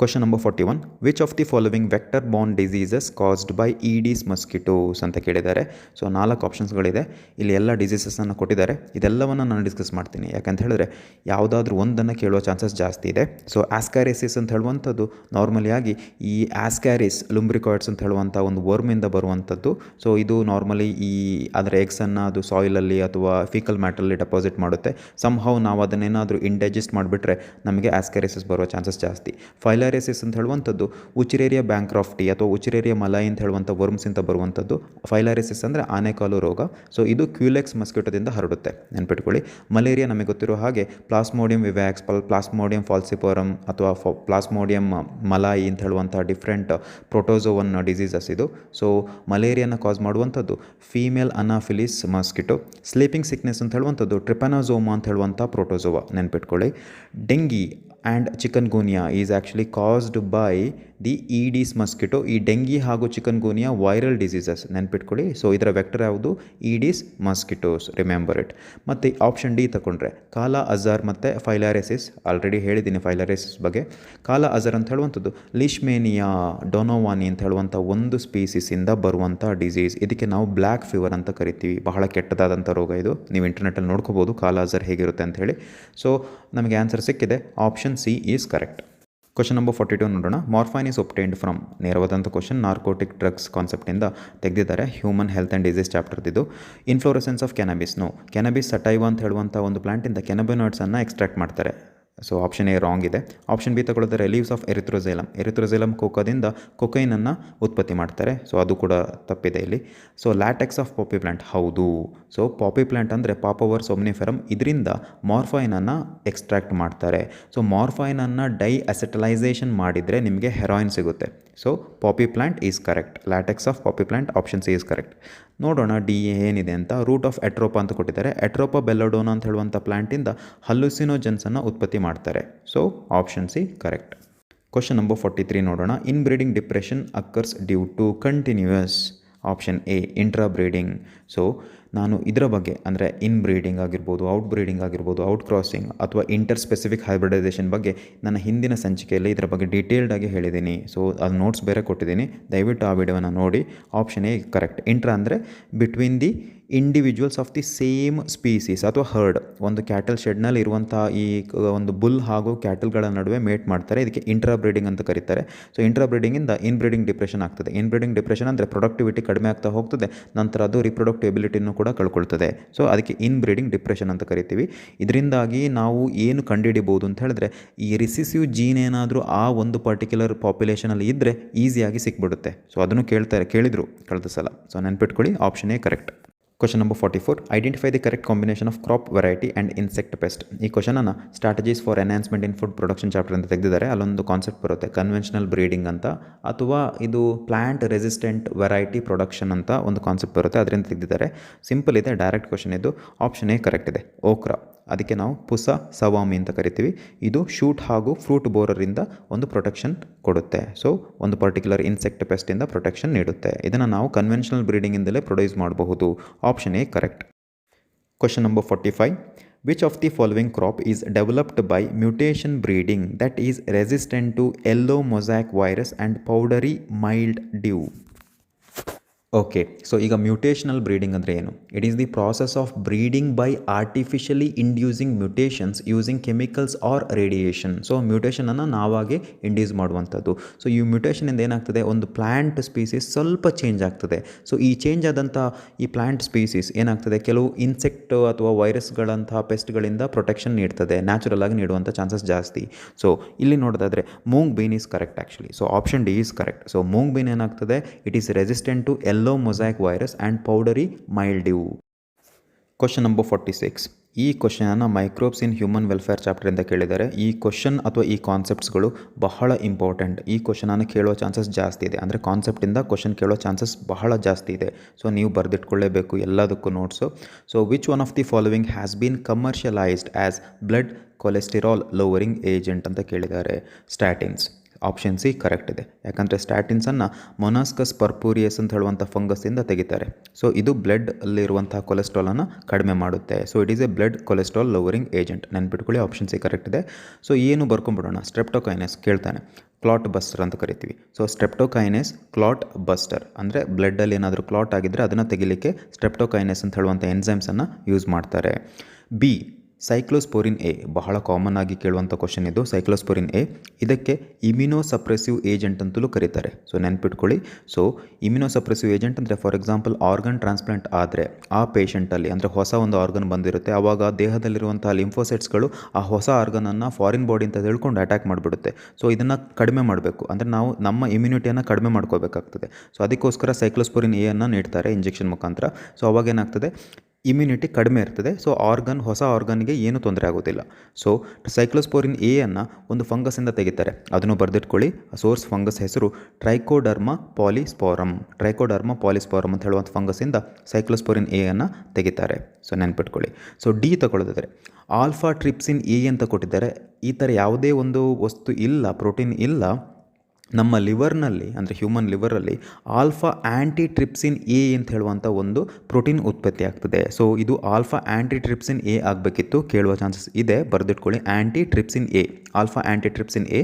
Question number 41, which of the following vector Born diseases caused by Aedes mosquitoes ಅಂತ ಕೇಳಿದ್ದಾರೆ. So 4 ಆಪ್ಷನ್ಸ್ಗಳಿದೆ. ಇಲ್ಲಿ ಎಲ್ಲ ಡಿಸೀಸಸನ್ನು ಕೊಟ್ಟಿದ್ದಾರೆ. ಇದೆಲ್ಲವನ್ನು ನಾನು ಡಿಸ್ಕಸ್ ಮಾಡ್ತೀನಿ. ಯಾಕಂತ ಹೇಳಿದ್ರೆ ಯಾವುದಾದ್ರೂ ಒಂದನ್ನು ಕೇಳುವ ಚಾನ್ಸಸ್ ಜಾಸ್ತಿ ಇದೆ. ಸೊ ಆಸ್ಕ್ಯಾರಿಸಿಸ್ ಅಂತ ಹೇಳುವಂಥದ್ದು ನಾರ್ಮಲಿಯಾಗಿ ಈ ಆಸ್ಕ್ಯಾರಿಸ್ ಲುಂಬ್ರಿಕಾಯ್ಡ್ಸ್ ಅಂತ ಹೇಳುವಂಥ ಒಂದು ವರ್ಮಿಂದ ಬರುವಂಥದ್ದು. ಸೊ ಇದು ನಾರ್ಮಲಿ ಅದರ ಎಗ್ಸನ್ನು ಅದು ಸಾಯಿಲಲ್ಲಿ ಅಥವಾ ಫೀಕಲ್ ಮ್ಯಾಟ್ರಲ್ಲಿ ಡೆಪಾಸಿಟ್ ಮಾಡುತ್ತೆ. ಸಂಹೌ ನಾವು ಅದನ್ನೇನಾದರೂ ಇಂಡೈಜೆಸ್ಟ್ ಮಾಡಿಬಿಟ್ರೆ ನಮಗೆ ಆಸ್ಕ್ಯಾರಿಸಿಸ್ ಬರುವ ಚಾನ್ಸಸ್ ಜಾಸ್ತಿ. ಫೈಲಾರಿಸಿಸ್ ಅಂತ ಹೇಳುವಂಥದ್ದು ಉಚಿರೇರಿಯಾ ಬ್ಯಾಂಕ್ರಾಫ್ಟಿ ಅಥವಾ ಉಚಿರೇರಿಯಾ ಮಲೈ ಅಂತ ಹೇಳುವಂಥ ವರ್ಮ್ಸಿಂದ ಬರುವಂಥದ್ದು. ಫೈಲಾರಿಸಿಸ್ ಅಂದರೆ ಆನೆಕಾಲು ರೋಗ. ಸೊ ಇದು ಕ್ಯೂಲೆಕ್ಸ್ ಮಸ್ಕಿಟೋದಿಂದ ಹರಡುತ್ತೆ, ನೆನ್ಪಿಟ್ಕೊಳ್ಳಿ. ಮಲೇರಿಯಾ ನಮಗೆ ಗೊತ್ತಿರೋ ಹಾಗೆ ಪ್ಲಾಸ್ಮೋಡಿಯಂ ವಿವ್ಯಾಕ್ಸ್, ಪ್ಲಾಸ್ಮೋಡಿಯಂ ಫಾಲ್ಸಿಪೋರಮ್ ಅಥವಾ ಪ್ಲಾಸ್ಮೋಡಿಯಂ ಮಲಾಯಿ ಅಂತ ಹೇಳುವಂಥ ಡಿಫ್ರೆಂಟ್ ಪ್ರೋಟೋಸೋವನ್ ಡಿಸೀಸಸ್ ಇದು. ಸೊ ಮಲೇರಿಯಾನ ಕಾಸ್ ಮಾಡುವಂಥದ್ದು female anopheles mosquito. Sleeping sickness ಅಂತ ಹೇಳುವಂಥದ್ದು ಟ್ರಿಪನೋಸೋಮಾ ಅಂತ ಹೇಳುವಂಥ ಪ್ರೋಟೋಸೋವಾ, ನೆನ್ಪಿಟ್ಕೊಳ್ಳಿ. Dengue and chikungunya is actually caused by the aedes mosquito. ಈ ಡೆಂಗಿ ಹಾಗೂ ಚಿಕನ್ಗುನಿಯಾ ವೈರಲ್ ಡಿಸೀಸಸ್, ನೆನ್ಪಿಟ್ಕೊಳ್ಳಿ. ಸೊ ಇದರ ವೆಕ್ಟರ್ ಯಾವುದು? Aedes mosquitoes, remember it. ಮತ್ತು ಆಪ್ಷನ್ ಡಿ ತಗೊಂಡ್ರೆ ಕಾಲಾ ಅಜಾರ್ ಮತ್ತು ಫೈಲಾರಿಸಿಸ್, ಆಲ್ರೆಡಿ ಹೇಳಿದ್ದೀನಿ ಫೈಲಾರಿಸಿಸ್ ಬಗ್ಗೆ. ಕಾಲಾ ಅಜಾರ್ ಅಂತ ಹೇಳುವಂಥದ್ದು ಲಿಶ್ಮೇನಿಯಾ ಡೊನೋವಾನಿ ಅಂತ ಹೇಳುವಂಥ ಒಂದು ಸ್ಪೀಸಿಸಿಂದ ಬರುವಂಥ ಡಿಸೀಸ್. ಇದಕ್ಕೆ ನಾವು ಬ್ಲ್ಯಾಕ್ ಫೀವರ್ ಅಂತ ಕರಿತೀವಿ. ಬಹಳ ಕೆಟ್ಟದಾದಂಥ ರೋಗ ಇದು. ನೀವು ಇಂಟರ್ನೆಟ್ಟಲ್ಲಿ ನೋಡ್ಕೋಬೋದು ಕಾಲಾ ಅಜಾರ್ ಹೇಗಿರುತ್ತೆ ಅಂತ ಹೇಳಿ. ಸೊ ನಮಗೆ ಆನ್ಸರ್ ಸಿಕ್ಕಿದೆ. Option C is correct. Question number 42 ನೋಡೋಣ. ಮಾರ್ಫೈನ್ ಈಸ್ ಒಬ್ಟೈನ್ಡ್ ಫ್ರಮ್, ನೇರವಾದಂಥ ಕ್ವಶನ್, ನಾರ್ಕೋಟಿಕ್ ಡ್ರಗ್ಸ್ ಕಾನ್ಸೆಪ್ಟಿಂದ ತೆಗೆದಿದ್ದಾರೆ. ಹ್ಯೂಮನ್ ಹೆಲ್ತ್ ಆ್ಯಂಡ್ ಡಿಸೀಸ್ ಚಾಪ್ಟರ್ದಿದ್ದು. Inflorescence of cannabis, cannabis sativa ಅಂತ ಹೇಳುವಂಥ ಒಂದು ಪ್ಲಾಂಟಿಂದ ಕ್ಯಾನಬಿನಾಯ್ಡ್ಸನ್ನು ಎಕ್ಸ್ಟ್ರಾಕ್ಟ್ ಮಾಡ್ತಾರೆ. ಸೊ ಆಪ್ಷನ್ ಎ ರಾಂಗ್ ಇದೆ. ಆಪ್ಷನ್ ಬಿ ತಗೊಳ್ಳಿದ್ರೆ ಲೀವ್ಸ್ ಆಫ್ ಎರಿಥ್ರೋಸೈಲಮ್ ಕೋಕಾದಿಂದ ಕೊಕೈನನ್ನು ಉತ್ಪತ್ತಿ ಮಾಡ್ತಾರೆ. ಸೊ ಅದು ಕೂಡ ತಪ್ಪಿದೆ ಇಲ್ಲಿ. So latex of poppy plant, ಹೌದು. ಸೊ ಪಾಪಿ ಪ್ಲಾಂಟ್ ಅಂದರೆ ಪಾಪವರ್ ಸೊಮ್ನಿಫೆರಮ್, ಇದರಿಂದ ಮಾರ್ಫೈನನ್ನು ಎಕ್ಸ್ಟ್ರಾಕ್ಟ್ ಮಾಡ್ತಾರೆ. ಸೊ ಮಾರ್ಫೈನನ್ನು ಅಸೆಟಲೈಸೇಷನ್ ಮಾಡಿದರೆ ನಿಮಗೆ ಹೆರಾಯಿನ್ ಸಿಗುತ್ತೆ. So poppy plant is correct. Latex of poppy plant, option C is correct. ನೋಡೋಣ ಡಿ ಏನಿದೆ ಅಂತ. ರೂಟ್ ಆಫ್ ಎಟ್ರೋಪಾ ಅಂತ ಕೊಟ್ಟಿದ್ದಾರೆ. ಎಟ್ರೋಪಾ ಬೆಲ್ಲಡೋನಾ ಅಂತ ಹೇಳುವಂಥ ಪ್ಲಾಂಟಿಂದ ಹಲ್ಲುಸಿನೋಜನ್ಸನ್ನು ಉತ್ಪತ್ತಿ ಮಾಡ್ತಾರೆ. So option C correct. Question number 43 ನೋಡೋಣ. Inbreeding depression occurs due to continuous, option A intrabreeding. So ನಾನು ಇದರ ಬಗ್ಗೆ ಅಂದರೆ ಇನ್ ಬ್ರೀಡಿಂಗ್ ಆಗಿರ್ಬೋದು, ಔಟ್ ಬ್ರೀಡಿಂಗ್ ಆಗಿರ್ಬೋದು, ಔಟ್ ಕ್ರಾಸಿಂಗ್ ಅಥವಾ ಇಂಟರ್ ಸ್ಪೆಸಿಫಿಕ್ ಹೈಬ್ರಿಡೈಸೇಷನ್ ಬಗ್ಗೆ ನನ್ನ ಹಿಂದಿನ ಸಂಚಿಕೆಯಲ್ಲಿ ಇದರ ಬಗ್ಗೆ ಡೀಟೇಲ್ಡಾಗಿ ಹೇಳಿದ್ದೀನಿ. ಸೊ ಅದು ನೋಟ್ಸ್ ಬೇರೆ ಕೊಟ್ಟಿದ್ದೀನಿ, ದಯವಿಟ್ಟು ಆ ವಿಡಿಯೋನ ನೋಡಿ. Option A correct. ಇಂಟ್ರಾ ಅಂದರೆ between the individuals of the same species ಅಥವಾ ಹರ್ಡ್. ಒಂದು ಕ್ಯಾಟಲ್ ಶೆಡ್ನಲ್ಲಿ ಇರುವಂಥ ಈ ಒಂದು ಬುಲ್ ಹಾಗೂ ಕ್ಯಾಟಲ್ಗಳ ನಡುವೆ ಮೇಟ್ ಮಾಡ್ತಾರೆ. ಇದಕ್ಕೆ ಇಂಟ್ರಾ ಬ್ರೀಡಿಂಗ್ ಅಂತ ಕರೀತಾರೆ. ಸೊ ಇಂಟ್ರಾ ಬ್ರೀಡಿಂಗಿಂದ ಇನ್ ಬ್ರೀಡಿಂಗ್ ಡಿಪ್ರೆಷನ್ ಆಗ್ತದೆ. ಇನ್ ಬ್ರೀಡಿಂಗ್ ಡಿಪ್ರೆಷನ್ ಅಂದರೆ ಪ್ರೊಡಕ್ಟಿವಿಟಿ ಕಡಿಮೆ ಆಗ್ತಾ ಹೋಗ್ತದೆ, ನಂತರ ಅದು ರಿಪ್ರೊಡಕ್ಟಿವ್ ಎಬಿಲಿಟಿನೂ ಕೂಡ ಕಳ್ಕೊಳ್ತದೆ. ಸೊ ಅದಕ್ಕೆ ಇನ್ ಬ್ರೀಡಿಂಗ್ ಡಿಪ್ರೆಷನ್ ಅಂತ ಕರಿತೀವಿ. ಇದರಿಂದಾಗಿ ನಾವು ಏನು ಕಂಡುಹಿಡಿಬೋದು ಅಂತ ಹೇಳಿದ್ರೆ, ಈ ರಿಸಿಸಿವ್ ಜೀನ್ ಏನಾದರೂ ಆ ಒಂದು ಪರ್ಟಿಕ್ಯುಲರ್ ಪಾಪ್ಯುಲೇಷನಲ್ಲಿ ಇದ್ದರೆ ಈಸಿಯಾಗಿ ಸಿಕ್ಬಿಡುತ್ತೆ. ಸೊ ಅದನ್ನು ಕೇಳಿದರು ಕಳೆದ ಸಲ. ಸೊ ನೆನ್ಪಿಟ್ಕೊಳ್ಳಿ, option A correct. Question number 44, identify the correct combination of crop variety and insect pest. ಈ ಕ್ವಶನನ್ನು strategies for enhancement in food production chapter ಅಂತ ತೆಗೆದಿದ್ದಾರೆ. ಅಲ್ಲೊಂದು ಕಾನ್ಸೆಪ್ಟ್ ಬರುತ್ತೆ, ಕನ್ವೆನ್ಷನಲ್ ಬ್ರೀಡಿಂಗ್ ಅಂತ, ಅಥವಾ ಇದು ಪ್ಲಾಂಟ್ ರೆಸಿಸ್ಟೆಂಟ್ ವೆರೈಟಿ ಪ್ರೊಡಕ್ಷನ್ ಅಂತ ಒಂದು ಕಾನ್ಸೆಪ್ಟ್ ಬರುತ್ತೆ, ಅದರಿಂದ ತೆಗೆದಿದ್ದಾರೆ. ಸಿಂಪಲ್ ಇದೆ, ಡೈರೆಕ್ಟ್ ಕ್ವಶನ್ ಇದು. ಆಪ್ಷನ್ ಎ ಕರೆಕ್ಟ್ ಇದೆ. ಓಕ್ರಾ, ಅದಕ್ಕೆ ನಾವು ಪುಸ ಸವಾಮಿ ಅಂತ ಕರಿತೀವಿ. ಇದು ಶೂಟ್ ಹಾಗೂ ಫ್ರೂಟ್ ಬೋರರಿಂದ ಒಂದು ಪ್ರೊಟೆಕ್ಷನ್ ಕೊಡುತ್ತೆ. ಸೊ ಒಂದು ಪರ್ಟಿಕ್ಯುಲರ್ ಇನ್ಸೆಕ್ಟ್ ಪೆಸ್ಟಿಂದ ಪ್ರೊಟೆಕ್ಷನ್ ನೀಡುತ್ತೆ. ಇದನ್ನು ನಾವು ಕನ್ವೆನ್ಷನಲ್ ಬ್ರೀಡಿಂಗಿಂದಲೇ ಪ್ರೊಡ್ಯೂಸ್ ಮಾಡಬಹುದು. Option A correct. Question number 45, which of the following crop is developed by mutation breeding that is resistant to yellow mosaic virus and powdery mildew. Okay, so ಈಗ mutational breeding ಅಂದರೆ ಏನು? It is the process of breeding by artificially inducing mutations using chemicals or radiation. So ಮ್ಯೂಟೇಷನನ್ನು ನಾವಾಗೆ induce ಮಾಡುವಂಥದ್ದು. So ಈ ಮ್ಯೂಟೇಷನಿಂದ ಏನಾಗ್ತದೆ, ಒಂದು ಪ್ಲ್ಯಾಂಟ್ ಸ್ಪೀಸೀಸ್ ಸ್ವಲ್ಪ ಚೇಂಜ್ ಆಗ್ತದೆ. ಸೊ ಈ ಚೇಂಜ್ ಆದಂಥ ಈ ಪ್ಲ್ಯಾಂಟ್ ಸ್ಪೀಸೀಸ್ ಏನಾಗ್ತದೆ, ಕೆಲವು ಇನ್ಸೆಕ್ಟ್ ಅಥವಾ ವೈರಸ್ಗಳಂತಹ ಪೆಸ್ಟ್ಗಳಿಂದ ಪ್ರೊಟೆಕ್ಷನ್ ನೀಡ್ತದೆ, ನ್ಯಾಚುರಲ್ ಆಗಿ ನೀಡುವಂಥ ಚಾನ್ಸಸ್ ಜಾಸ್ತಿ. ಸೊ ಇಲ್ಲಿ ನೋಡೋದಾದರೆ moong bean is correct actually. So option D is correct. So moong bean ಏನಾಗ್ತದೆ, it is resistant to yellow mosaic virus and powdery mildew. Question number 46, ಈ ಕ್ವಶನನ್ನು ಮೈಕ್ರೋಬ್ಸ್ ಇನ್ ಹ್ಯೂಮನ್ ವೆಲ್ಫೇರ್ ಚಾಪ್ಟರಿಂದ ಕೇಳಿದ್ದಾರೆ. ಈ ಕ್ವಶನ್ ಅಥವಾ ಈ ಕಾನ್ಸೆಪ್ಟ್ಸ್ಗಳು ಬಹಳ ಇಂಪಾರ್ಟೆಂಟ್. ಈ ಕ್ವಶನನ್ನು ಕೇಳೋ ಚಾನ್ಸಸ್ ಜಾಸ್ತಿ ಇದೆ, ಅಂದರೆ ಕಾನ್ಸೆಪ್ಟಿಂದ ಕ್ವಶನ್ ಕೇಳೋ ಚಾನ್ಸಸ್ ಬಹಳ ಜಾಸ್ತಿ ಇದೆ. ಸೊ ನೀವು ಬರೆದಿಟ್ಕೊಳ್ಳೇಬೇಕು ಎಲ್ಲದಕ್ಕೂ notes. So which one of the following has been commercialised as blood cholesterol lowering agent ಅಂತ ಕೇಳಿದ್ದಾರೆ. ಸ್ಟ್ಯಾಟಿನ್ಸ್. ಆಪ್ಷನ್ ಸಿ ಕರೆಕ್ಟ್ ಇದೆ. ಯಾಕಂದರೆ ಸ್ಟ್ಯಾಟಿನ್ಸನ್ನು ಮೊನಾಸ್ಕಸ್ ಪರ್ಪೂರಿಯಸ್ ಅಂತ ಹೇಳುವಂಥ ಫಂಗಸ್ಸಿಂದ ತೆಗಿತಾರೆ. ಸೊ ಇದು ಬ್ಲಡ್ ಅಲ್ಲಿರುವಂಥ ಕೊಲೆಸ್ಟ್ರಾಲನ್ನು ಕಡಿಮೆ ಮಾಡುತ್ತೆ. So it is a blood cholesterol lowering agent. ನೆನ್ಪಿಟ್ಕೊಳ್ಳಿ, ಆಪ್ಷನ್ ಸಿ ಕರೆಕ್ಟ್ ಇದೆ. ಸೊ ಏನು ಬರ್ಕೊಂಬಿಡೋಣ. ಸ್ಟ್ರೆಪ್ಟೋಕೈನೆಸ್ ಕೇಳ್ತಾನೆ, ಕ್ಲಾಟ್ ಬಸ್ಟರ್ ಅಂತ ಕರಿತೀವಿ. ಸೊ ಸ್ಟ್ರೆಪ್ಟೋಕೈನೆಸ್ ಕ್ಲಾಟ್ ಬಸ್ಟರ್ ಅಂದರೆ ಬ್ಲಡ್ಡಲ್ಲಿ ಏನಾದರೂ ಕ್ಲಾಟ್ ಆಗಿದ್ದರೆ ಅದನ್ನು ತೆಗಿಲಿಕ್ಕೆ ಸ್ಟ್ರೆಪ್ಟೋಕೈನೆಸ್ ಅಂತ ಹೇಳುವಂಥ ಎನ್ಸೈಮ್ಸನ್ನು ಯೂಸ್ ಮಾಡ್ತಾರೆ. ಬಿ, ಸೈಕ್ಲೋಸ್ಪೋರಿನ್ ಎ, ಬಹಳ ಕಾಮನ್ ಆಗಿ ಕೇಳುವಂಥ ಕ್ವಶನ್ ಇದು. ಸೈಕ್ಲೋಸ್ಪೋರಿನ್ ಎ ಇದಕ್ಕೆ ಇಮ್ಯುನೋಸಪ್ರೆಸಿವ್ ಏಜೆಂಟ್ ಅಂತಲೂ ಕರೀತಾರೆ. ಸೊ ನೆನ್ಪಿಟ್ಕೊಳ್ಳಿ. ಸೊ ಇಮ್ಯುನೋಸಪ್ರೆಸಿವ್ ಏಜೆಂಟ್ ಅಂದರೆ ಫಾರ್ ಎಕ್ಸಾಂಪಲ್ ಆರ್ಗನ್ ಟ್ರಾನ್ಸ್ಪ್ಲಾಂಟ್ ಆದರೆ ಆ ಪೇಷಂಟಲ್ಲಿ ಅಂದರೆ ಹೊಸ ಒಂದು ಆರ್ಗನ್ ಬಂದಿರುತ್ತೆ, ಆವಾಗ ದೇಹದಲ್ಲಿರುವಂಥ ಲಿಂಫೋಸೈಟ್ಸ್ಗಳು ಆ ಹೊಸ ಆರ್ಗನನ್ನು ಫಾರಿನ್ ಬಾಡಿ ಅಂತ ತಿಳ್ಕೊಂಡು ಅಟ್ಯಾಕ್ ಮಾಡಿಬಿಡುತ್ತೆ. ಸೊ ಇದನ್ನು ಕಡಿಮೆ ಮಾಡಬೇಕು ಅಂದರೆ ನಾವು ನಮ್ಮ ಇಮ್ಯುನಿಟಿಯನ್ನು ಕಡಿಮೆ ಮಾಡ್ಕೋಬೇಕಾಗ್ತದೆ. ಸೊ ಅದಕ್ಕೋಸ್ಕರ ಸೈಕ್ಲೋಸ್ಪೋರಿನ್ ಎ ಅನ್ನು ನೀಡ್ತಾರೆ ಇಂಜೆಕ್ಷನ್ ಮುಖಾಂತರ. ಸೊ ಅವಾಗ ಏನಾಗ್ತದೆ, ಇಮ್ಯುನಿಟಿ ಕಡಿಮೆ ಇರ್ತದೆ. ಸೊ ಹೊಸ ಆರ್ಗನ್ಗೆ ಏನೂ ತೊಂದರೆ ಆಗೋದಿಲ್ಲ. ಸೊ ಸೈಕ್ಲೋಸ್ಪೋರಿನ್ ಎ ಅನ್ನು ಒಂದು ಫಂಗಸ್ಸಿಂದ ತೆಗಿತಾರೆ, ಅದನ್ನು ಬರೆದಿಟ್ಕೊಳ್ಳಿ. ಸೋರ್ಸ್ ಫಂಗಸ್ ಹೆಸರು ಟ್ರೈಕೋಡರ್ಮಾ ಪಾಲಿಸ್ಪೋರಮ್. ಟ್ರೈಕೋಡರ್ಮಾ ಪಾಲಿಸ್ಪೋರಮ್ ಅಂತ ಹೇಳುವಂಥ ಫಂಗಸ್ಸಿಂದ ಸೈಕ್ಲೋಸ್ಪೋರಿನ್ ಎ ಅನ್ನು ತೆಗಿತಾರೆ. ಸೊ ನೆನ್ಪಿಟ್ಕೊಳ್ಳಿ. ಸೊ ಡಿ ತಗೊಳ್ಳೋದಾದರೆ ಆಲ್ಫಾ ಟ್ರಿಪ್ಸಿನ್ ಎ ಅಂತ ಕೊಟ್ಟಿದ್ದಾರೆ. ಈ ಥರ ಯಾವುದೇ ಒಂದು ವಸ್ತು ಇಲ್ಲ, ಪ್ರೋಟೀನ್ ಇಲ್ಲ ನಮ್ಮ ಲಿವರ್ನಲ್ಲಿ ಅಂದರೆ ಹ್ಯೂಮನ್ ಲಿವರಲ್ಲಿ ಆಲ್ಫಾ ಆ್ಯಂಟಿಟ್ರಿಪ್ಸಿನ್ ಎ ಅಂತ ಹೇಳುವಂಥ ಒಂದು ಪ್ರೋಟೀನ್ ಉತ್ಪತ್ತಿ ಆಗ್ತದೆ. ಸೊ ಇದು ಆಲ್ಫಾ ಆ್ಯಂಟಿಟ್ರಿಪ್ಸಿನ್ ಎ ಆಗಬೇಕಿತ್ತು, ಕೇಳುವ ಚಾನ್ಸಸ್ ಇದೆ, ಬರೆದಿಟ್ಕೊಳ್ಳಿ. ಆ್ಯಂಟಿಟ್ರಿಪ್ಸಿನ್ ಎ, ಆಲ್ಫಾ ಆ್ಯಂಟಿಟ್ರಿಪ್ಸಿನ್ ಎ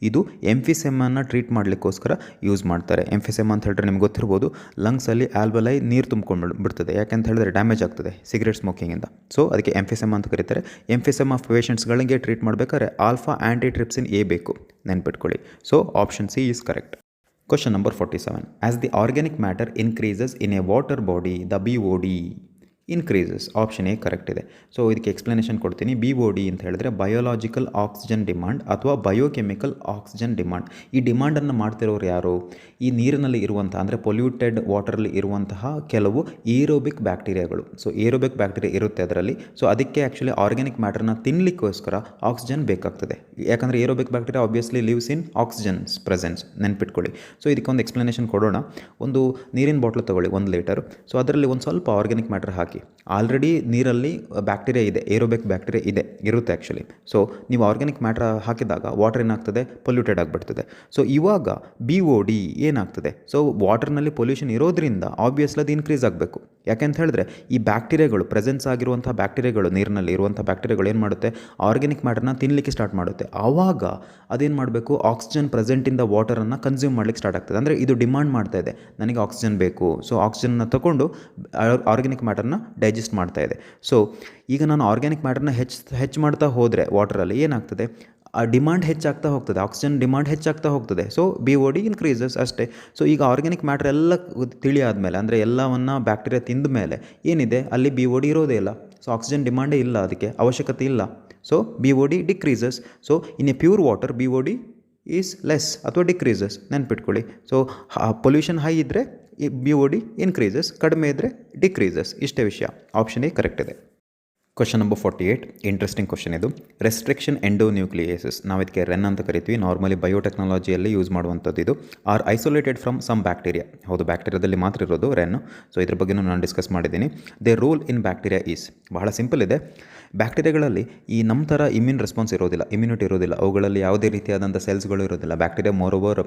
ಇದು ಎಂಫಿಸೆಮನ್ನು ಟ್ರೀಟ್ ಮಾಡಲಿಕ್ಕೋಸ್ಕರ ಯೂಸ್ ಮಾಡ್ತಾರೆ. ಎಂಫಿಸೆಮ್ ಅಂತ ಹೇಳಿದ್ರೆ ನಿಮ್ಗೆ ಗೊತ್ತಿರ್ಬೋದು, ಲಂಗ್ಸಲ್ಲಿ ಆಲ್ಬಲೈ ನೀರು ತುಂಬ್ಕೊಂಡು ಬಿಡ್ತದೆ. ಯಾಕೆಂತ ಹೇಳಿದ್ರೆ ಡ್ಯಾಮೇಜ್ ಆಗ್ತದೆ ಸಿಗರೇಟ್ ಸ್ಮೋಕಿಂಗಿಂದ. ಸೊ ಅದಕ್ಕೆ ಎಂಫಿಸೆಮ್ ಅಂತ ಕರೀತಾರೆ. ಎಂಫಿಸೆಮ್ ಆಫ್ ಪೇಷಂಟ್ಸ್ಗಳಿಗೆ ಟ್ರೀಟ್ ಮಾಡಬೇಕಾದ್ರೆ ಆಲ್ಫಾ ಆ್ಯಂಟಿಟ್ರಿಪ್ಸಿನ್ ಎ ಬೇಕು, ನೆನ್ಪಿಟ್ಕೊಳ್ಳಿ. So option C is correct. Question number 47. As the organic matter increases in a water body, the BOD increases. Option A correct ಇದೆ. ಸೊ ಇದಕ್ಕೆ ಎಕ್ಸ್ಪ್ಲನೇಷನ್ ಕೊಡ್ತೀನಿ. BOD ಅಂತ ಹೇಳಿದ್ರೆ ಬಯೋಲಾಜಿಕಲ್ ಆಕ್ಸಿಜನ್ ಡಿಮಾಂಡ್ ಅಥವಾ biochemical oxygen demand. ಈ ಡಿಮಾಂಡನ್ನು ಮಾಡ್ತಿರೋರು ಯಾರು? ಈ ನೀರಿನಲ್ಲಿ ಇರುವಂಥ ಅಂದರೆ ಪೊಲ್ಯೂಟೆಡ್ ವಾಟರಲ್ಲಿ ಇರುವಂತಹ ಕೆಲವು ಏರೋಬಿಕ್ ಬ್ಯಾಕ್ಟೀರಿಯಾಗಳು. ಸೊ ಏರೋಬಿಕ್ ಬ್ಯಾಕ್ಟೀರಿಯಾ ಇರುತ್ತೆ ಅದರಲ್ಲಿ. ಸೊ ಅದಕ್ಕೆ ಆ್ಯಕ್ಚುಲಿ ಆರ್ಗ್ಯಾನಿಕ್ ಮ್ಯಾಟರ್ನ ತಿನ್ನಲಿಕ್ಕೋಸ್ಕರ ಆಕ್ಸಿಜನ್ ಬೇಕಾಗ್ತದೆ. ಯಾಕಂದರೆ aerobic bacteria obviously lives in oxygens presence, ನೆನ್ಪಿಟ್ಕೊಳ್ಳಿ. ಸೊ ಇದಕ್ಕೊಂದು ಎಕ್ಸ್ಪ್ಲನೇಷನ್ ಕೊಡೋಣ. ಒಂದು ನೀರಿನ ಬಾಟ್ಲು ತೊಗೊಳ್ಳಿ, 1 ಲೀಟರ್. ಸೊ ಅದರಲ್ಲಿ ಒಂದು ಸ್ವಲ್ಪ ಆರ್ಗ್ಯಾನಿಕ್ ಮ್ಯಾಟರ್ ಹಾಕಿ. ಆಲ್ರೆಡಿ ನೀರಲ್ಲಿ ಬ್ಯಾಕ್ಟೀರಿಯಾ ಇದೆ, ಏರೋಬಿಕ್ ಬ್ಯಾಕ್ಟೀರಿಯಾ ಇರುತ್ತೆ ಆ್ಯಕ್ಚುಲಿ. ಸೊ ನೀವು ಆರ್ಗ್ಯಾನಿಕ್ ಮ್ಯಾಟರ್ ಹಾಕಿದಾಗ ವಾಟರ್ ಏನಾಗ್ತದೆ, ಪೊಲ್ಯೂಟೆಡ್ ಆಗಿಬಿಡ್ತದೆ. ಸೊ ಇವಾಗ BOD ಏನಾಗ್ತದೆ, ಸೊ ವಾಟರ್ನಲ್ಲಿ ಪೊಲ್ಯೂಷನ್ ಇರೋದ್ರಿಂದ ಆಬ್ವಿಯಸ್ಲಿ ಅದು ಇನ್ಕ್ರೀಸ್ ಆಗಬೇಕು. ಯಾಕೆಂತ ಹೇಳಿದ್ರೆ ಈ ಬ್ಯಾಕ್ಟೀರಿಯಾಗಳು ಪ್ರೆಸೆನ್ಸ್ ಆಗಿರುವಂಥ ಬ್ಯಾಕ್ಟೀರಿಯಾಗಳು, ನೀರಿನಲ್ಲಿ ಇರುವಂಥ ಬ್ಯಾಕ್ಟೀರಿಯಾಗಳು ಏನು ಮಾಡುತ್ತೆ, ಆರ್ಗ್ಯಾನಿಕ್ ಮ್ಯಾಟರ್ನ ತಿನ್ನಲಿಕ್ಕೆ ಸ್ಟಾರ್ಟ್ ಮಾಡುತ್ತೆ. ಆವಾಗ ಅದೇನು ಮಾಡಬೇಕು, ಆಕ್ಸಿಜನ್ ಪ್ರೆಸೆಂಟಿಂದ ವಾಟರನ್ನು ಕನ್ಸ್ಯೂಮ್ ಮಾಡಲಿಕ್ಕೆ ಸ್ಟಾರ್ಟ್ ಆಗ್ತದೆ. ಅಂದರೆ ಇದು ಡಿಮಾಂಡ್ ಮಾಡ್ತಾ ಇದೆ, ನನಗೆ ಆಕ್ಸಿಜನ್ ಬೇಕು. ಸೊ ಆಕ್ಸಿಜನ್ನ ತಗೊಂಡು ಆರ್ಗ್ಯಾನಿಕ್ ಮ್ಯಾಟರ್ನ ಡೈಜೆಸ್ಟ್ ಮಾಡ್ತಾ ಇದೆ. ಸೊ ಈಗ ನಾನು ಆರ್ಗ್ಯಾನಿಕ್ ಮ್ಯಾಟರ್ನ ಹೆಚ್ಚು ಮಾಡ್ತಾ ಹೋದರೆ ವಾಟರಲ್ಲಿ ಏನಾಗ್ತದೆ, ಆ ಡಿಮಾಂಡ್ ಹೆಚ್ಚಾಗ್ತಾ ಹೋಗ್ತದೆ, ಆಕ್ಸಿಜನ್ ಡಿಮಾಂಡ್ ಹೆಚ್ಚಾಗ್ತಾ ಹೋಗ್ತದೆ. ಸೊ BOD ಇನ್ಕ್ರೀಸಸ್ ಅಷ್ಟೇ. ಸೊ ಈಗ ಆರ್ಗ್ಯಾನಿಕ್ ಮ್ಯಾಟರ್ ಎಲ್ಲ ತಿಳಿಯಾದಮೇಲೆ ಅಂದರೆ ಎಲ್ಲವನ್ನು ಬ್ಯಾಕ್ಟೀರಿಯಾ ತಿಂದ ಮೇಲೆ ಏನಿದೆ ಅಲ್ಲಿ BOD ಇರೋದೇ ಇಲ್ಲ. ಸೊ ಆಕ್ಸಿಜನ್ ಡಿಮಾಂಡೇ ಇಲ್ಲ, ಅದಕ್ಕೆ ಅವಶ್ಯಕತೆ ಇಲ್ಲ. So BOD decreases. So in a pure water BOD is less ಅಥವಾ ಡಿಕ್ರೀಸಸ್, ನೆನ್ಪಿಟ್ಕೊಳ್ಳಿ. ಸೊ ಪೊಲ್ಯೂಷನ್ ಹೈ ಇದ್ದರೆ BOD ಇನ್ಕ್ರೀಸಸ್, ಕಡಿಮೆ ಇದ್ದರೆ ಡಿಕ್ರೀಸಸ್. ಇಷ್ಟೇ ವಿಷಯ. ಆಪ್ಷನ್ ಎ ಕರೆಕ್ಟ್ ಇದೆ. Question number 48. ಇಂಟ್ರೆಸ್ಟಿಂಗ್ ಕ್ವಶನ್ ಇದು. ರೆಸ್ಟ್ರಿಕ್ಷನ್ ಎಂಡೋನ್ಯೂಕ್ಲಿಯೇಸಸ್, ನಾವು ಇದಕ್ಕೆ REN ಅಂತ ಕರಿತೀವಿ. ನಾರ್ಮಲಿ ಬಯೋಟೆಕ್ನಾಲಜಿಯಲ್ಲಿ ಯೂಸ್ ಮಾಡುವಂಥದ್ದು ಇದು. Are isolated from some bacteria. ಹೌದು, ಬ್ಯಾಕ್ಟೀರಿಯಾದಲ್ಲಿ ಮಾತ್ರ ಇರೋದು REN. ಸೊ ಇದ್ರ ಬಗ್ಗೆನೂ ನಾನು ಡಿಸ್ಕಸ್ ಮಾಡಿದ್ದೀನಿ. They role in bacteria is, ಬಹಳ ಸಿಂಪಲ್ ಇದೆ. ಬ್ಯಾಕ್ಟೀರಿಯಾಗಳಲ್ಲಿ ಈ ನಮ್ಮ ಥರ ಇಮ್ಯೂನ್ ರೆಸ್ಪಾನ್ಸ್ ಇರೋದಿಲ್ಲ, ಇಮ್ಯುನಿಟಿ ಇರೋದಿಲ್ಲ. ಅವುಗಳಲ್ಲಿ ಯಾವುದೇ ರೀತಿಯಾದಂಥ ಸೆಲ್ಸ್ಗಳು ಇರೋದಿಲ್ಲ. Bacteria moreover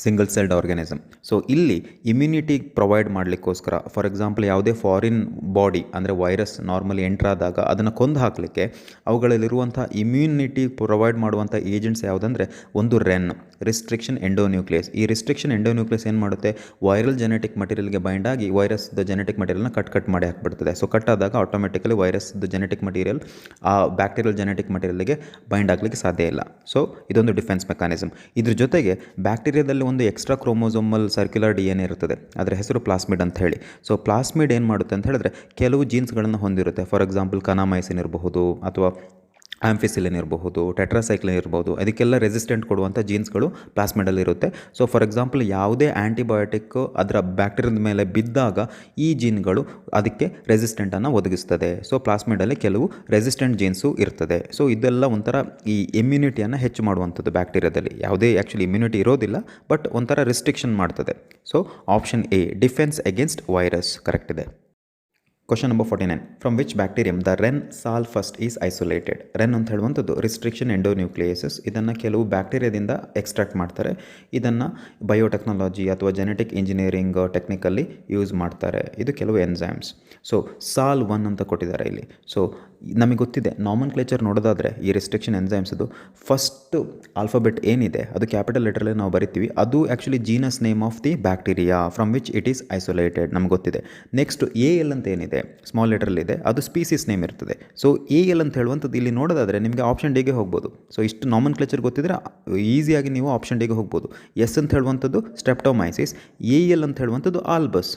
single celled organism. So ಇಲ್ಲಿ ಇಮ್ಯುನಿಟಿ ಪ್ರೊವೈಡ್ ಮಾಡಲಿಕ್ಕೋಸ್ಕರ, ಫಾರ್ ಎಕ್ಸಾಂಪಲ್ ಯಾವುದೇ ಫಾರಿನ್ ಬಾಡಿ ಅಂದರೆ ವೈರಸ್ ನಾರ್ಮಲಿ ಎಂಟ್ರಾದಾಗ ಅದನ್ನು ಕೊಂದು ಹಾಕಲಿಕ್ಕೆ ಅವುಗಳಲ್ಲಿರುವಂಥ ಇಮ್ಯುನಿಟಿ ಪ್ರೊವೈಡ್ ಮಾಡುವಂಥ ಏಜೆಂಟ್ಸ್ ಯಾವುದಂದರೆ ಒಂದು REN, ರಿಸ್ಟ್ರಿಕ್ಷನ್ ಎಂಡೋನ್ಯೂಕ್ಲಿಯಸ್. ಈ ರಿಸ್ಟ್ರಿಕ್ಷನ್ ಎಂಡೋನ್ಯೂಕ್ಲಿಯಸ್ ಏನು ಮಾಡುತ್ತೆ, ವೈರಲ್ ಜೆನೆಟಿಕ್ ಮಟೀರಿಯಲ್ಗೆ ಬೈಂಡ್ ಆಗಿ ವೈರಸ್ದ ಜೆನೆಟಿಕ್ ಮಟೀರಿಯಲ್ನ ಕಟ್ ಮಾಡಿ ಹಾಕ್ಬಿಡ್ತದೆ. ಸೊ ಕಟ್ ಆದಾಗ ಆಟೋಮೆಟಿಕಲಿ ವೈರಸ್ದ ಜೆನೆಟಿಕ್ ಮಟೀರಿಯಲ್ ಆ ಬ್ಯಾಕ್ಟೀರಿಯಲ್ ಜೆನೆಟಿಕ್ ಮಟೀರಿಯಲ್ಗೆ ಬೈಂಡ್ ಆಗಲಿಕ್ಕೆ ಸಾಧ್ಯ ಇಲ್ಲ. ಸೊ ಇದೊಂದು ಡಿಫೆನ್ಸ್ ಮೆಕ್ಯಾನಿಸಮ್. ಇದ್ರ ಜೊತೆಗೆ ಬ್ಯಾಕ್ಟೀರಿಯಾದಲ್ಲಿ ಒಂದು ಎಕ್ಸ್ಟ್ರಾ ಕ್ರೋಮೋಸೋಮಲ್ ಸರ್ಕ್ಯುಲರ್ DNA ಇರ್ತದೆ, ಅದರ ಹೆಸರು ಪ್ಲಾಸ್ಮಿಡ್ ಅಂತ ಹೇಳಿ. ಸೊ ಪ್ಲಾಸ್ಮಿಡ್ ಏನು ಮಾಡುತ್ತೆ ಅಂತ ಹೇಳಿದ್ರೆ ಕೆಲವು ಜೀನ್ಸ್ಗಳನ್ನು ಹೊಂದಿರುತ್ತೆ. ಫಾರ್ ಎಕ್ಸಾಂಪಲ್ ಕನಾಮೈಸಿನ್ ಇರಬಹುದು ಅಥವಾ ಆಂಫಿಸಿಲಿನ್ ಇರಬಹುದು, ಟೆಟ್ರಾಸೈಕ್ಲಿನ್ ಇರ್ಬೋದು. ಅದಕ್ಕೆಲ್ಲ ರೆಸಿಸ್ಟೆಂಟ್ ಕೊಡುವಂಥ ಜೀನ್ಸ್ಗಳು ಪ್ಲಾಸ್ಮಿಡಲ್ಲಿ ಇರುತ್ತೆ. ಸೊ ಫಾರ್ ಎಕ್ಸಾಂಪಲ್ ಯಾವುದೇ ಆ್ಯಂಟಿಬಯೋಟಿಕ್ ಅದರ ಬ್ಯಾಕ್ಟೀರಿಯಾದ ಮೇಲೆ ಬಿದ್ದಾಗ ಈ ಜೀನ್ಗಳು ಅದಕ್ಕೆ ರೆಸಿಸ್ಟೆಂಟನ್ನು ಒದಗಿಸ್ತದೆ. ಸೊ ಪ್ಲಾಸ್ಮಿಡಲ್ಲಿ ಕೆಲವು ರೆಸಿಸ್ಟೆಂಟ್ ಜೀನ್ಸು ಇರ್ತದೆ. ಸೊ ಇದೆಲ್ಲ ಒಂಥರ ಈ ಇಮ್ಯುನಿಟಿಯನ್ನು ಹೆಚ್ಚು ಮಾಡುವಂಥದ್ದು. ಬ್ಯಾಕ್ಟೀರಿಯಾದಲ್ಲಿ ಯಾವುದೇ ಆ್ಯಕ್ಚುಲಿ ಇಮ್ಯುನಿಟಿ ಇರೋದಿಲ್ಲ, ಬಟ್ ಒಂಥರ ರಿಸ್ಟ್ರಿಕ್ಷನ್ ಮಾಡ್ತದೆ. So option A defence against virus correct ಇದೆ. Question number 49. From which bacterium the ರೆನ್ ಸಾಲ್ ಫಸ್ಟ್ ಈಸ್ ಐಸೋಲೇಟೆಡ್. ರೆನ್ ಅಂತ ಹೇಳುವಂಥದ್ದು ರಿಸ್ಟ್ರಿಕ್ಷನ್ ಎಂಡೋನ್ಯೂಕ್ಲಿಯಸಸ್. ಇದನ್ನು ಕೆಲವು ಬ್ಯಾಕ್ಟೀರಿಯಾದಿಂದ ಎಕ್ಸ್ಟ್ರಾಕ್ಟ್ ಮಾಡ್ತಾರೆ. ಇದನ್ನು ಬಯೋಟೆಕ್ನಾಲಜಿ ಅಥವಾ ಜೆನೆಟಿಕ್ ಇಂಜಿನಿಯರಿಂಗ್ ಟೆಕ್ನಿಕಲ್ಲಿ ಯೂಸ್ ಮಾಡ್ತಾರೆ. ಇದು ಕೆಲವು ಎನ್ಸೈಮ್ಸ್. ಸೊ ಸಾಲ್ 1 ಅಂತ ಕೊಟ್ಟಿದ್ದಾರೆ ಇಲ್ಲಿ. ಸೊ ನಮಗೆ ಗೊತ್ತಿದೆ, ನಾಮನ್ ಕ್ಲೇಚರ್ ನೋಡೋದಾದರೆ ಈ ರಿಸ್ಟ್ರಿಕ್ಷನ್ ಎನ್ಸೈಮ್ಸದು ಫಸ್ಟ್ ಆಲ್ಫಾಬೆಟ್ ಏನಿದೆ ಅದು ಕ್ಯಾಪಿಟಲ್ ಲೆಟರಲ್ಲಿ ನಾವು ಬರಿತೀವಿ. ಅದು actually genus name of the bacteria from which it is isolated, ನಮ್ಗೆ ಗೊತ್ತಿದೆ. ನೆಕ್ಸ್ಟ್ AL ಅಂತ ಏನಿದೆ ಸ್ಮಾಲ್ ಲೆಟರಲ್ಲಿದೆ, ಅದು ಸ್ಪೀಸೀಸ್ ನೇಮ್ ಇರ್ತದೆ. ಸೊ AL ಅಂತ ಹೇಳುವಂಥದ್ದು ಇಲ್ಲಿ ನೋಡೋದಾದರೆ ನಿಮಗೆ ಆಪ್ಷನ್ ಡಿಗೆ ಹೋಗ್ಬೋದು. ಸೊ ಇಷ್ಟು ನಾಮನ್ ಕ್ಲೇಚರ್ ಗೊತ್ತಿದ್ರೆ ಈಸಿಯಾಗಿ ನೀವು ಆಪ್ಷನ್ ಡಿಗೆ ಹೋಗ್ಬೋದು. ಎಸ್ ಅಂತ ಹೇಳುವಂಥದ್ದು ಸ್ಟ್ರೆಪ್ಟೊಮೈಸಿಸ್, AL ಅಂತ ಹೇಳುವಂಥದ್ದು ಆಲ್ಬಸ್.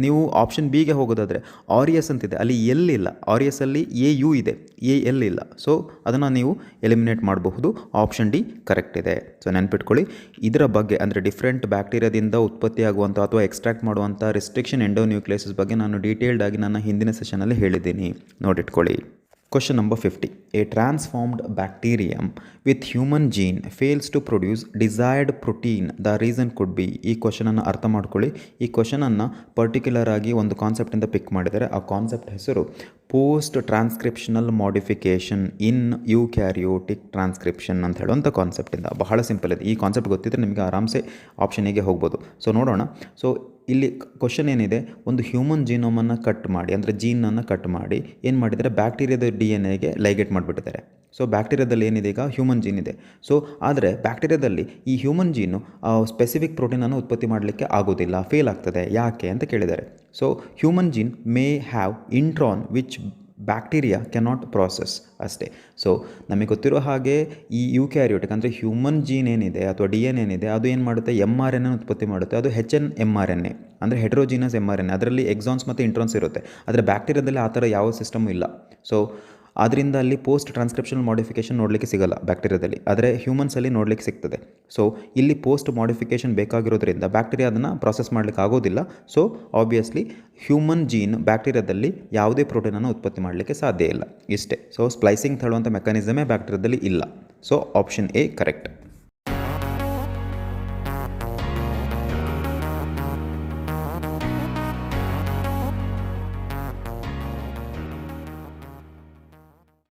ನೀವು ಆಪ್ಷನ್ ಬಿಗೆ ಹೋಗೋದಾದರೆ ಆರಿಯಸ್ ಅಂತಿದೆ, ಅಲ್ಲಿ ಎಲ್ ಇಲ್ಲ. ಆರಿಯಸ್ಸಲ್ಲಿ AU ಇದೆ, AL ಇಲ್ಲ. ಸೊ ಅದನ್ನು ನೀವು ಎಲಿಮಿನೇಟ್ ಮಾಡಬಹುದು. ಆಪ್ಷನ್ ಡಿ ಕರೆಕ್ಟ್ ಇದೆ. ಸೊ ನೆನ್ಪಿಟ್ಕೊಳ್ಳಿ, ಇದರ ಬಗ್ಗೆ ಅಂದರೆ ಡಿಫ್ರೆಂಟ್ ಬ್ಯಾಕ್ಟೀರಿಯಾದಿಂದ ಉತ್ಪತ್ತಿಯಾಗುವಂಥ ಅಥವಾ ಎಕ್ಸ್ಟ್ರಾಕ್ಟ್ ಮಾಡುವಂಥ ರಿಸ್ಟ್ರಿಕ್ಷನ್ ಎಂಡೋನ್ಯೂಕ್ಲಿಯಸಸ್ ಬಗ್ಗೆ ನಾನು ಡೀಟೇಲ್ಡ್ ಆಗಿ ನನ್ನ ಹಿಂದಿನ ಸೆಷನಲ್ಲಿ ಹೇಳಿದ್ದೀನಿ, ನೋಡಿಟ್ಕೊಳ್ಳಿ. Question number 50. A transformed bacterium with human gene fails to produce desired protein. The reason could be. ಈ ಕ್ವಶನನ್ನು ಅರ್ಥ ಮಾಡ್ಕೊಳ್ಳಿ. ಈ ಕ್ವಶನನ್ನು ಪರ್ಟಿಕ್ಯುಲರ್ ಆಗಿ ಒಂದು ಕಾನ್ಸೆಪ್ಟಿಂದ ಪಿಕ್ ಮಾಡಿದ್ದಾರೆ. ಆ ಕಾನ್ಸೆಪ್ಟ್ ಹೆಸರು ಪೋಸ್ಟ್ ಟ್ರಾನ್ಸ್ಕ್ರಿಪ್ಷನಲ್ ಮಾಡಿಫಿಕೇಷನ್ ಇನ್ ಯೂಕ್ಯಾರಿಯೋಟಿಕ್ ಟ್ರಾನ್ಸ್ಕ್ರಿಪ್ಷನ್ ಅಂತ ಹೇಳುವಂಥ ಕಾನ್ಸೆಪ್ಟಿಂದ. ಬಹಳ ಸಿಂಪಲ್ ಇದೆ. ಈ ಕಾನ್ಸೆಪ್ಟ್ ಗೊತ್ತಿದ್ದರೆ ನಿಮಗೆ ಆರಾಮ್ಸೆ ಆಪ್ಷನಿಗೆ ಹೋಗ್ಬೋದು. ಸೊ ನೋಡೋಣ. ಸೊ ಇಲ್ಲಿ ಕ್ವಶನ್ ಏನಿದೆ, ಒಂದು ಹ್ಯೂಮನ್ ಜೀನೋಮನ್ನು ಕಟ್ ಮಾಡಿ, ಅಂದರೆ ಜೀನನ್ನು ಕಟ್ ಮಾಡಿ ಏನು ಮಾಡಿದ್ದಾರೆ, ಬ್ಯಾಕ್ಟೀರಿಯಾದ DNA ಲೈಗೇಟ್ ಮಾಡಿಬಿಟ್ಟಿದ್ದಾರೆ. ಸೊ ಬ್ಯಾಕ್ಟೀರಿಯಾದಲ್ಲಿ ಏನಿದೆ, ಈಗ ಹ್ಯೂಮನ್ ಜೀನ್ ಇದೆ. ಸೊ ಆದರೆ ಬ್ಯಾಕ್ಟೀರಿಯಾದಲ್ಲಿ ಈ ಹ್ಯೂಮನ್ ಜೀನು ಸ್ಪೆಸಿಫಿಕ್ ಪ್ರೋಟೀನನ್ನು ಉತ್ಪತ್ತಿ ಮಾಡಲಿಕ್ಕೆ ಆಗೋದಿಲ್ಲ, ಫೇಲ್ ಆಗ್ತದೆ. ಯಾಕೆ ಅಂತ ಕೇಳಿದ್ದಾರೆ. So human gene may have intron which bacteria cannot process ಅಷ್ಟೇ. ಸೊ ನಮಗೆ ಗೊತ್ತಿರೋ ಹಾಗೆ ಈ ಯೂಕ್ಯಾರಿಯೋಟಿಕ್ ಅಂದರೆ ಹ್ಯೂಮನ್ ಜೀನ್ ಏನಿದೆ ಅಥವಾ DNA ಏನಿದೆ, ಅದು ಏನು ಮಾಡುತ್ತೆ, mRNA ಉತ್ಪತ್ತಿ ಮಾಡುತ್ತೆ. ಅದು mRNA ಅಂದರೆ ಹೆಟ್ರೋಜಿನಸ್ mRNA. ಅದರಲ್ಲಿ ಎಕ್ಸಾನ್ಸ್ ಮತ್ತು ಇಂಟ್ರಾನ್ಸ್ ಇರುತ್ತೆ. ಆದರೆ ಬ್ಯಾಕ್ಟೀರಿಯಾದಲ್ಲಿ ಆ ಥರ ಯಾವ ಸಿಸ್ಟಮು ಇಲ್ಲ. ಸೊ ಆದ್ದರಿಂದ ಅಲ್ಲಿ ಪೋಸ್ಟ್ ಟ್ರಾನ್ಸ್ಕ್ರಿಪ್ಷನಲ್ ಮಾಡಿಫಿಕೇಷನ್ ನೋಡಲಿಕ್ಕೆ ಸಿಗಲ್ಲ ಬ್ಯಾಕ್ಟೀರಿಯಾದಲ್ಲಿ, ಆದರೆ ಹ್ಯೂಮನ್ಸಲ್ಲಿ ನೋಡಲಿಕ್ಕೆ ಸಿಗ್ತದೆ. ಸೊ ಇಲ್ಲಿ ಪೋಸ್ಟ್ ಮಾಡಿಫಿಕೇಷನ್ ಬೇಕಾಗಿರೋದ್ರಿಂದ ಬ್ಯಾಕ್ಟೀರಿಯಾ ಅದನ್ನು ಪ್ರಾಸೆಸ್ ಮಾಡಲಿಕ್ಕೆ ಆಗೋದಿಲ್ಲ. ಸೊ ಆಬ್ವಿಯಸ್ಲಿ ಹ್ಯೂಮನ್ ಜೀನ್ ಬ್ಯಾಕ್ಟೀರಿಯಾದಲ್ಲಿ ಯಾವುದೇ ಪ್ರೋಟೀನನ್ನು ಉತ್ಪತ್ತಿ ಮಾಡಲಿಕ್ಕೆ ಸಾಧ್ಯ ಇಲ್ಲ, ಇಷ್ಟೇ. ಸೊ ಸ್ಪ್ಲೈಸಿಂಗ್ ಹೇಳುವಂಥ ಮೆಕ್ಯಾನಿಸಮೇ ಬ್ಯಾಕ್ಟೀರಿಯಾದಲ್ಲಿ ಇಲ್ಲ. So option A correct.